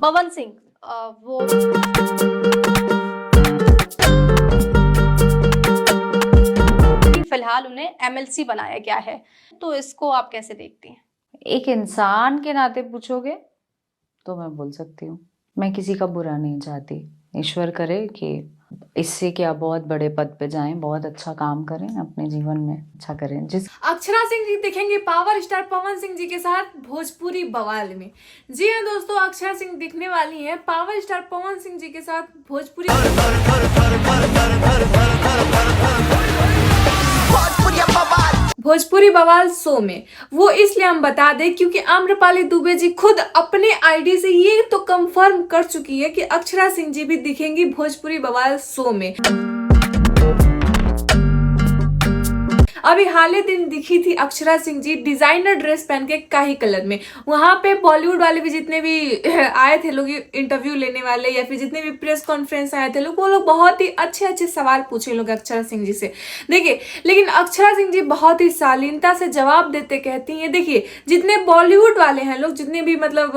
पवन सिंह वो फिलहाल उन्हें एमएलसी बनाया गया है, तो इसको आप कैसे देखती हैं? एक इंसान के नाते पूछोगे तो मैं बोल सकती हूँ, मैं किसी का बुरा नहीं चाहती। ईश्वर करे कि इससे क्या बहुत बड़े पद पे जाएं, बहुत अच्छा काम करें, अपने जीवन में अच्छा करें। जिस अक्षरा सिंह जी दिखेंगे पावर स्टार पवन सिंह जी के साथ भोजपुरी बवाल में। जी हाँ दोस्तों, अक्षरा सिंह दिखने वाली हैं पावर स्टार पवन सिंह जी के साथ भोजपुरी बवाल शो में। वो इसलिए हम बता दें क्योंकि आम्रपाली दुबे जी खुद अपने आईडी से ये तो कंफर्म कर चुकी है कि अक्षरा सिंह जी भी दिखेंगी भोजपुरी बवाल शो में। अभी हाल ही दिन दिखी थी अक्षरा सिंह जी डिजाइनर ड्रेस पहन के काही कलर में। वहां पे बॉलीवुड वाले भी जितने भी आए थे लोग इंटरव्यू लेने वाले या फिर जितने भी प्रेस कॉन्फ्रेंस आए थे लोग, वो लोग बहुत ही अच्छे अच्छे सवाल पूछे लोग अक्षरा सिंह जी से। देखिए, लेकिन अक्षरा सिंह जी बहुत ही शालीनता से जवाब देते कहती हैं। देखिए, जितने बॉलीवुड वाले हैं लोग, जितने भी मतलब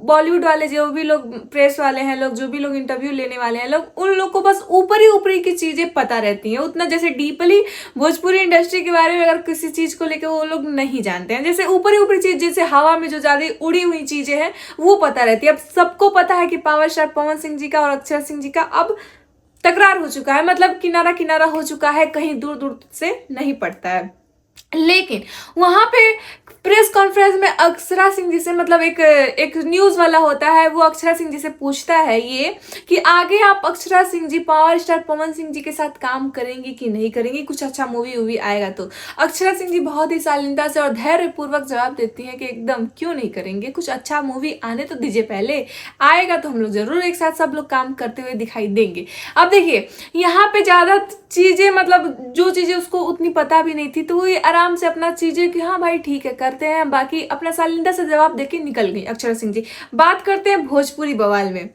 बॉलीवुड वाले जो भी लोग प्रेस वाले हैं लोग, जो भी लोग इंटरव्यू लेने वाले हैं लोग, उन लोग को बस ऊपरी की चीजें पता रहती हैं। उतना जैसे डीपली भोजपुरी इंडस्ट्री के बारे में अगर किसी चीज को लेकर वो लोग नहीं जानते हैं। जैसे ऊपरी चीज, जैसे हवा में जो ज्यादा उड़ी हुई चीजें हैं वो पता रहती है। अब सबको पता है कि पावर स्टार पवन सिंह जी का और अक्षरा सिंह जी का अब तकरार हो चुका है, मतलब किनारा किनारा हो चुका है, कहीं दूर दूर से नहीं पड़ता है। लेकिन वहां पे प्रेस कॉन्फ्रेंस में अक्षरा सिंह जी से, मतलब एक न्यूज वाला होता है, वो अक्षरा सिंह जी से पूछता है ये कि आगे आप अक्षरा सिंह जी पावर स्टार पवन सिंह जी के साथ काम करेंगी कि नहीं करेंगी, कुछ अच्छा मूवी आएगा तो। अक्षरा सिंह जी बहुत ही शालीनता से और धैर्य पूर्वक जवाब देती हैं कि एकदम क्यों नहीं करेंगे, कुछ अच्छा मूवी आने तो दीजिए, पहले आएगा तो हम लोग जरूर एक साथ सब लोग काम करते हुए दिखाई देंगे। अब देखिए, यहाँ पे ज्यादा चीजें, मतलब जो चीजें उसको उतनी पता भी नहीं थी, तो वो आराम से अपना चीजें कि हाँ भाई ठीक है करते हैं, बाकी अपना शालीनता से जवाब देके निकल गई अक्षरा सिंह जी। बात करते हैं भोजपुरी बवाल में।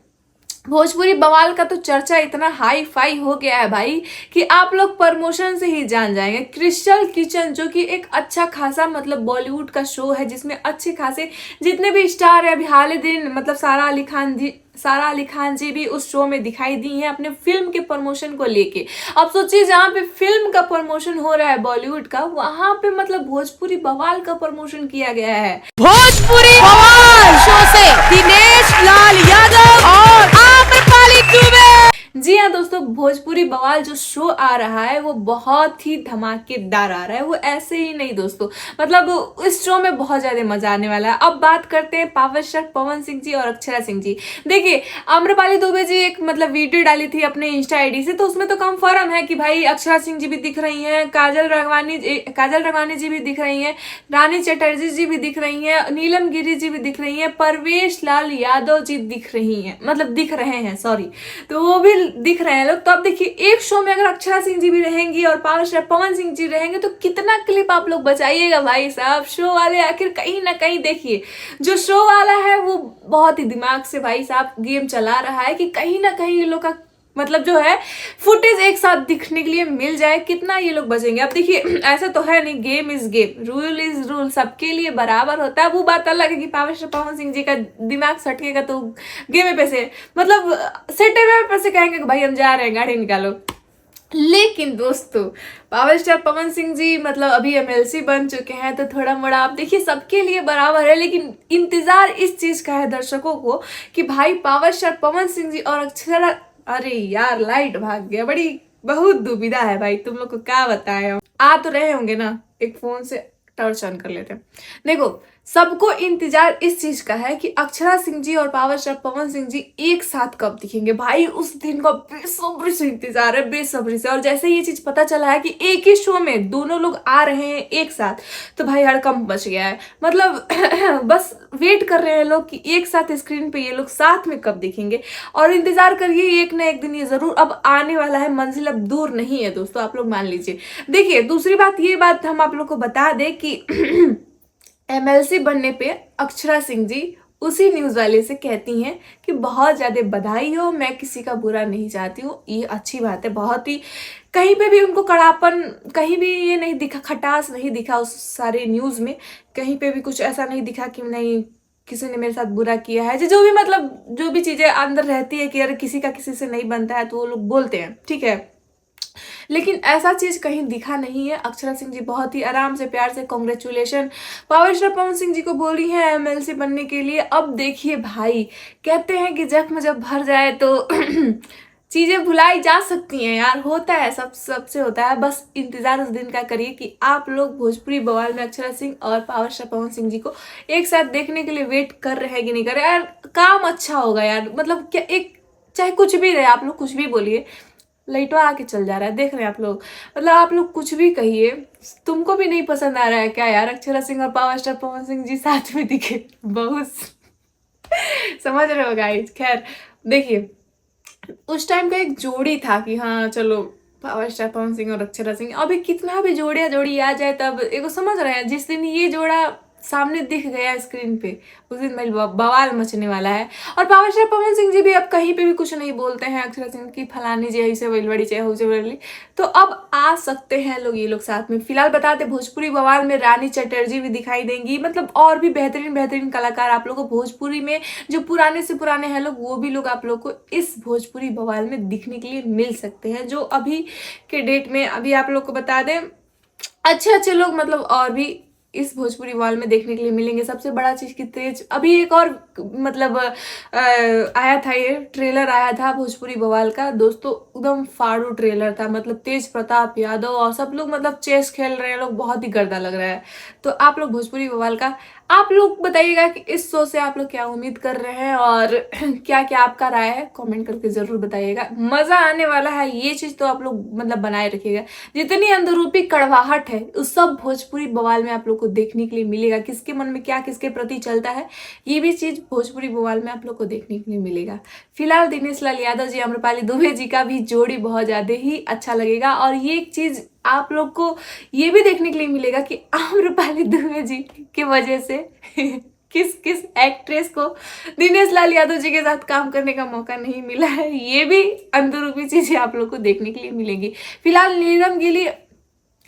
भोजपुरी बवाल का तो चर्चा इतना हाई फाई हो गया है भाई कि आप लोग प्रमोशन से ही जान जाएंगे। क्रिस्टल किचन जो कि एक अच्छा खासा मतलब बॉलीवुड का शो है, जिसमें अच्छे खासे जितने भी स्टार है, अभी हाल ही दिन मतलब सारा अली खान जी भी उस शो में दिखाई दी हैं अपने फिल्म के प्रमोशन को लेके। अब सोचिए, जहाँ पे फिल्म का प्रमोशन हो रहा है बॉलीवुड का, वहां पे मतलब भोजपुरी बवाल का प्रमोशन किया गया है। भोजपुरी बवाल शो से दिनेश लाल यादव और आम्रपाली दुबे। जी हाँ दोस्तों, भोजपुरी बवाल जो शो आ रहा है वो बहुत ही धमाकेदार आ रहा है। वो ऐसे ही नहीं दोस्तों, मतलब इस शो में बहुत ज्यादा मजा आने वाला है। अब बात करते हैं पावर स्टार पवन सिंह जी और अक्षरा सिंह जी। देखिए, आम्रपाली दुबे जी एक मतलब वीडियो डाली थी अपने इंस्टा आईडी से, तो उसमें तो कंफर्म है कि भाई अक्षरा सिंह जी भी दिख रही हैं, काजल राघवानी जी भी दिख रही हैं, रानी चटर्जी जी भी दिख रही हैं, नीलम गिरी जी भी दिख रही हैं, परवेश लाल यादव जी दिख रही हैं, मतलब दिख रहे हैं, सॉरी, तो वो भी दिख रहे हैं लोग। तो अब देखिए, एक शो में अगर अक्षरा सिंह जी भी रहेंगी और पावर स्टार पवन सिंह जी रहेंगे तो कितना क्लिप आप लोग बचाइएगा भाई साहब। शो वाले आखिर कहीं ना कहीं, देखिए जो शो वाला है वो बहुत ही दिमाग से भाई साहब गेम चला रहा है कि कहीं ना कहीं ये लोग का मतलब जो है फुटेज एक साथ दिखने के लिए मिल जाए, कितना ये लोग बचेंगे। अब देखिए, ऐसा तो है नहीं, game is game, rule is rule, सबके लिए बराबर होता है। वो बात अलग है कि पावर स्टार पवन सिंह जी का दिमाग सटकेगा तो गेम पे से मतलब सेटे में पैसे कहेंगे कि भाई हम जा रहे हैं, गाड़ी निकालो। लेकिन दोस्तों, पावर स्टार पवन सिंह जी मतलब अभी एमएलसी बन चुके हैं, तो थोड़ा मोड़ा आप देखिए सबके लिए बराबर है। लेकिन इंतजार इस चीज का है दर्शकों को कि भाई पावर स्टार पवन सिंह जी और अक्षरा, अरे यार लाइट भाग गया, बहुत दुविधा है भाई, तुम लोग को क्या बताएं। आ तो रहे होंगे ना, एक फोन से टॉर्च ऑन कर लेते हैं। देखो, सबको इंतजार इस चीज का है कि अक्षरा सिंह जी और पावर स्टार पवन सिंह जी एक साथ कब दिखेंगे भाई, उस दिन का बेसब्री से इंतजार है, बेसब्री से। और जैसे ये चीज पता चला है कि एक ही शो में दोनों लोग आ रहे हैं एक साथ, तो भाई हड़कंप मच गया है। मतलब बस वेट कर रहे हैं लोग कि एक साथ स्क्रीन पे ये लोग साथ में कब दिखेंगे, और इंतजार करिए, एक ना एक दिन ये जरूर अब आने वाला है। मंजिल अब दूर नहीं है दोस्तों, आप लोग मान लीजिए। देखिए, दूसरी बात, ये बात हम आप लोग को बता दें कि एमएलसी बनने पे अक्षरा सिंह जी उसी न्यूज वाले से कहती हैं कि बहुत ज्यादा बधाई हो, मैं किसी का बुरा नहीं चाहती हूँ, ये अच्छी बात है। बहुत ही कहीं पे भी उनको कड़ापन, कहीं भी ये नहीं दिखा, खटास नहीं दिखा उस सारे न्यूज में, कहीं पे भी कुछ ऐसा नहीं दिखा कि नहीं किसी ने मेरे साथ बुरा किया है, जो भी मतलब जो भी चीज़ें अंदर रहती है कि अरे किसी का किसी से नहीं बनता है, तो वो लोग बोलते हैं, ठीक है। लेकिन ऐसा चीज कहीं दिखा नहीं है। अक्षरा सिंह जी बहुत ही आराम से प्यार से congratulation power star Pawan Singh ji को बोली है एमएलसी बनने के लिए। अब देखिए भाई, कहते हैं कि जख्म जब भर जाए तो चीजें भुलाई जा सकती हैं यार, होता है, सबसे होता है। बस इंतजार उस दिन का करिए कि आप लोग भोजपुरी बवाल में अक्षरा सिंह और पावर स्टार पवन सिंह जी को एक साथ देखने के लिए वेट कर रहे हैं कि नहीं कर रहे यार। काम अच्छा होगा यार, मतलब क्या, एक चाहे कुछ भी रहे, आप लोग कुछ भी बोलिए, लाइटवा आके चल जा रहा है, देख रहे हैं आप लोग, मतलब आप लोग कुछ भी कहिए, तुमको भी नहीं पसंद आ रहा है क्या यार अक्षरा सिंह और पावर स्टार पवन सिंह जी साथ में दिखे, बहुत समझ रहे हो गाइस। खैर देखिए, उस टाइम का एक जोड़ी था कि हाँ चलो पावर स्टार पवन सिंह और अक्षरा सिंह, अभी कितना भी जोड़ी आ जाए तब एगो समझ रहे हैं, जिस दिन ये जोड़ा सामने दिख गया स्क्रीन पे उस दिन भाई बवाल मचने वाला है। और पावर स्टार पवन सिंह जी भी अब कहीं पे भी कुछ नहीं बोलते हैं अक्षरा सिंह की फलानी जी ऐसे बड़ी चाहे हो बड़ी, तो अब आ सकते हैं लोग, ये लोग साथ में। फिलहाल बता दें भोजपुरी बवाल में रानी चटर्जी भी दिखाई देंगी, मतलब और भी बेहतरीन कलाकार आप लोग को भोजपुरी में जो पुराने से पुराने हैं लोग, वो भी लोग आप लोग को इस भोजपुरी बवाल में दिखने के लिए मिल सकते हैं। जो अभी के डेट में अभी आप लोग को बता दें अच्छे लोग मतलब और भी इस भोजपुरी बवाल में देखने के लिए मिलेंगे। सबसे बड़ा चीज की तेज अभी एक और मतलब आया था, ये ट्रेलर आया था भोजपुरी बवाल का दोस्तों, एकदम फाड़ू ट्रेलर था, मतलब तेज प्रताप यादव और सब लोग मतलब चेस खेल रहे हैं लोग, बहुत ही गर्दा लग रहा है। तो आप लोग भोजपुरी बवाल का आप लोग बताइएगा कि इस शो से आप लोग क्या उम्मीद कर रहे हैं और क्या क्या आपका राय है, कमेंट करके जरूर बताइएगा। मजा आने वाला है, ये चीज तो आप लोग मतलब बनाए रखिएगा। जितनी अंदरूपी कड़वाहट है उस सब भोजपुरी बवाल में आप लोग को देखने के लिए मिलेगा। किसके मन में क्या किसके प्रति चलता है, ये भी चीज भोजपुरी बवाल में आप लोग को देखने के लिए मिलेगा। फिलहाल दिनेश लाल यादव जी आम्रपाली दुबे जी का भी जोड़ी बहुत ज्यादा ही अच्छा लगेगा। और ये एक चीज आप लोग को ये भी देखने के लिए मिलेगा कि आम्रपाली दुबे जी की वजह से किस एक्ट्रेस को दिनेश लाल यादव जी के साथ काम करने का मौका नहीं मिला है, ये भी अंदरूपी चीजें आप लोग को देखने के लिए मिलेंगी। फिलहाल नीलम गिरी,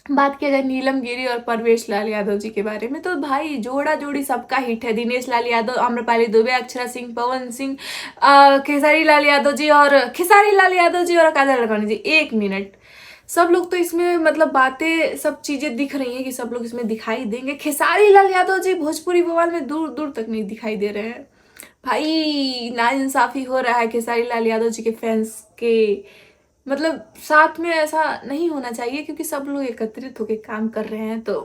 बात किया जाए नीलम गिरी और परवेश लाल यादव जी के बारे में, तो भाई जोड़ी सबका हिट है। दिनेश लाल यादव, आम्रपाली दुबे, अक्षरा सिंह, पवन सिंह, खेसारी लाल यादव जी और काजल अडवाणी जी। एक मिनट, सब लोग तो इसमें मतलब बातें सब चीजें दिख रही हैं कि सब लोग इसमें दिखाई देंगे। खेसारी लाल यादव जी भोजपुरी बवाल में दूर तक नहीं दिखाई दे रहे हैं भाई। नाइंसाफी हो रहा है खेसारी लाल यादव जी के फैंस के, मतलब साथ में ऐसा नहीं होना चाहिए, क्योंकि सब लोग एकत्रित होकर काम कर रहे हैं। तो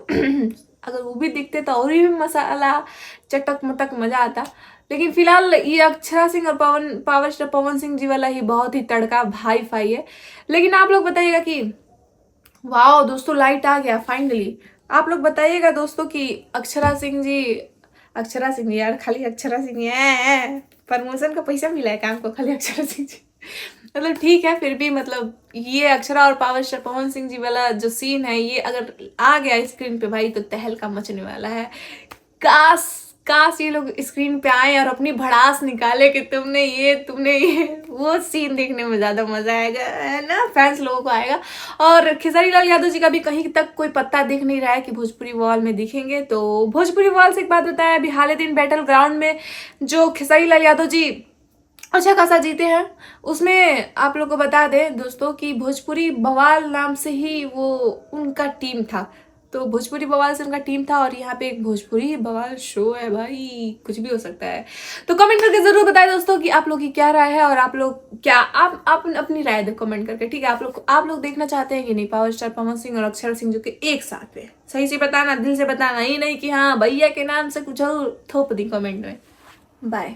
अगर वो भी दिखते तो और भी मसाला चटक मटक मजा आता। लेकिन फिलहाल ये अक्षरा सिंह और पावर स्टार पवन सिंह जी वाला ही बहुत ही तड़का भाई फाई है। लेकिन आप लोग बताइएगा कि वाह दोस्तों लाइट आ गया फाइनली। आप लोग बताइएगा दोस्तों कि अक्षरा सिंह जी यार, खाली अक्षरा सिंह है, प्रमोशन का पैसा मिला है काम को, खाली अक्षरा सिंह जी मतलब ठीक है, फिर भी मतलब ये अक्षरा और पावर स्टार पवन सिंह जी वाला जो सीन है, ये अगर आ गया स्क्रीन पे भाई तो तहलका मचने वाला है। काश ये लोग स्क्रीन पे आए और अपनी भड़ास निकाले कि तुमने ये वो सीन देखने में ज्यादा मजा आएगा, है ना, फैंस लोगों को आएगा। और खेसारी लाल यादव जी का भी कहीं तक कोई पत्ता दिख नहीं रहा है कि भोजपुरी बवाल में दिखेंगे। तो भोजपुरी बवाल से एक बात बताया, अभी हाल दिन बैटल ग्राउंड में जो खेसारी लाल यादव जी अच्छा खासा जीते हैं, उसमें आप लोग को बता दें दोस्तों कि भोजपुरी बवाल नाम से ही वो उनका टीम था। तो भोजपुरी बवाल से उनका टीम था और यहाँ पे एक भोजपुरी बवाल शो है भाई, कुछ भी हो सकता है। तो कमेंट करके जरूर बताएं दोस्तों कि आप लोग की क्या राय है और आप लोग क्या आप अपनी राय दो कमेंट करके, ठीक है। आप लोग देखना चाहते हैं कि नहीं पावर स्टार पवन सिंह और अक्षरा सिंह जो कि एक साथ में, सही से बताना, दिल से बताना, ही नहीं कि हाँ भैया के नाम से कुछ थोप दी कमेंट में। बाय।